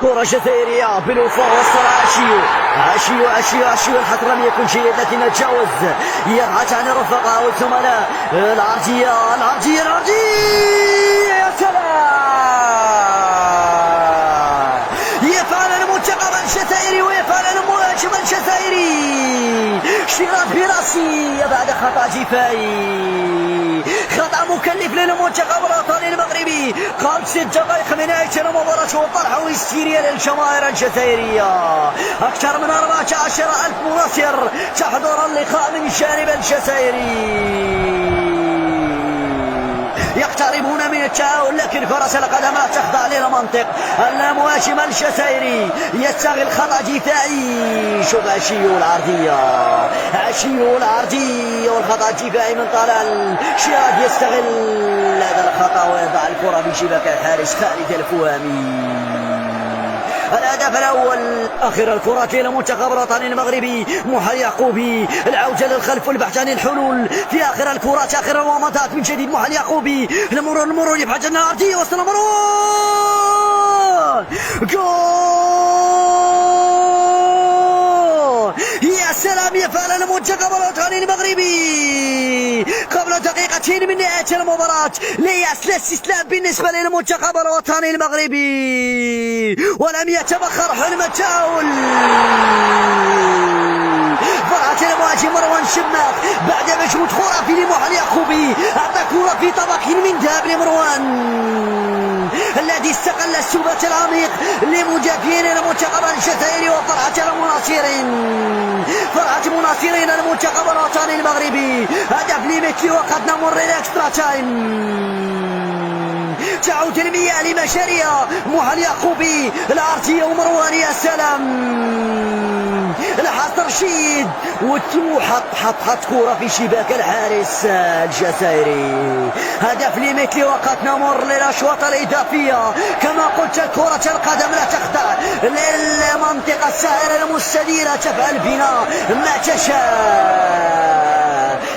كرة جزائرية بالوفاء وصل عشيو الحظ لم يكن جيد لكن تجاوز يبحث عن الرفقاء والزملاء. العرضية يا سلام، يفعل المنتخب الجزائري ويفعل المهاجم الجزائري شيرات براسي بعد خطأ دفاعي، خطأ مكلف للمنتخب الوطني المغربي. 5 دقائق من نهاية المباراة والطرح والهستيريا للجماهير الجزائرية. أكثر من 14,000 مناصر تحضر اللقاء من الجانب الجزائري، يقتربون من التعاون لكن كرة القدم لا تخضع للمنطق. المهاجم الجزائري يستغل خطأ دفاعي. شوف عشيو العرضي والخطأ الدفاعي من طلال. شيرات يستغل هذا الخطأ ويضع الكرة بشباك الحارس خالد الفوامي. الهدف الأول. آخر الكرة إلى المنتخب الوطني المغربي. محمد يعقوبي العودة للخلف والبحث عن الحلول في آخر الكرات، آخر الومضات من جديد. محمد يعقوبي المرور يبحث عن العرضية، وصل مروان جول. يا سلام، يفعل المنتخب الوطني المغربي قبل دقيقتين من نهاية المباراة. ليس الاستسلام بالنسبة للمنتخب الوطني المغربي ولم يتبخر حلم التعاون. فرحة المهاجم مروان شماك بعد مجهود خرافي لمحمد يعقوبي. أعطى كرة في طبق من ذهب لمروان الذي استغل الثبات العميق لمدافعين المنتخب الجزائري وفرحة مناصرين المنتخب الوطني المغربي. هدف لمثل وقد نمر الاكسترا تايم. تعود المياه لمجاريها. محمد يعقوبي العرضية ومروان. يا سلام، الحظ رشيد حط كرة في شباك الحارس الجزائري. هدف لمثل وقت نمر للأشواط الإضافية. كما قلت كرة القدم لا تخضع للمنطقة السائرة المستديرة، تفعل بنا ما تشاء.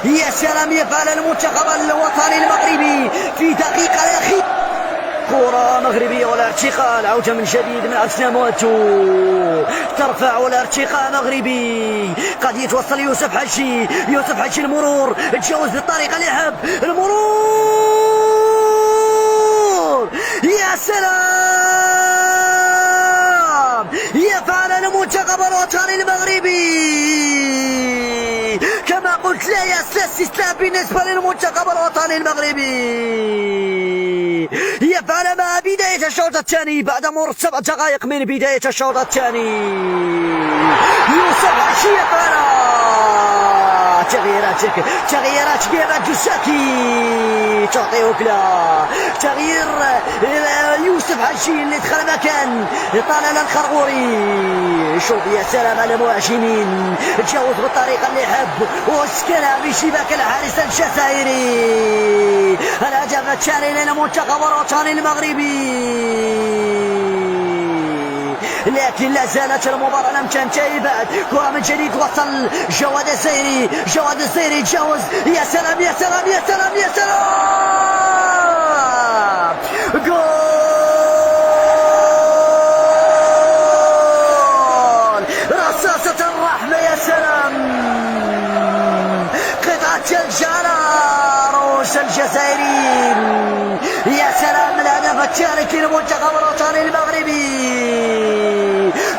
يا سلام، يفعل المنتخب الوطني المغربي في دقيقة الأخيرة كرة مغربية والارتقاء. العودة من جديد من أسلام واتو ترفع والارتقاء مغربي. قد يتوصل يوسف حجي المرور تجاوز بالطريقة اللي يحب. المرور يا سلام، يفعل المنتخب الوطني المغربي كما قلت. لا استسلام بالنسبة للمنتخب الوطني المغربي. يفعل مع بداية الشوط الثاني بعد مرور 7 دقائق من بداية الشوط الثاني. يوسف حجي يفعل تغييرات كيما دوساكي تعطي وكلا. تغيير يوسف حجي اللي دخل مكان طلال الخرغوري. شوف يا سلام على المهاجمين، تجاوز بالطريقة اللي يحب وسكنها بشباك الحارس الجزائري. الهدف الثاني للمنتخب الوطني المغربي، لكن لا زالت المباراة لم تنتهي بعد. كرة من جديد وصل جواد الزيري تجاوز. يا سلام جول، رصاصة الرحمة. يا سلام، قطعة ثلج على رؤوس الجزائريين. يا سلام، الهدف الثالث للمنتخب الوطني المغربي.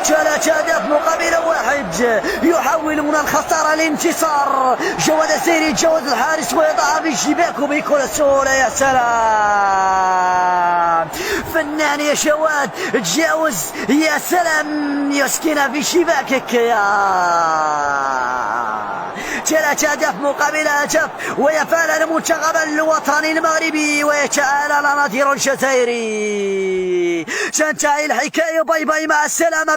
3 أهداف مقابل 1. يحول من الخسارة للانتصار. جواد الزيري يتجاوز الحارس ويضعها في الشباك بكل سهولة. يا سلام، فنان يا جواد تجاوز. يا سلام، يسكنها في شباكك. يا 3 أهداف مقابل هدف، ويفعل المنتخب الوطني المغربي ويتعالى نظير الجزائري. تنتهي الحكاية. باي باي، مع السلامة.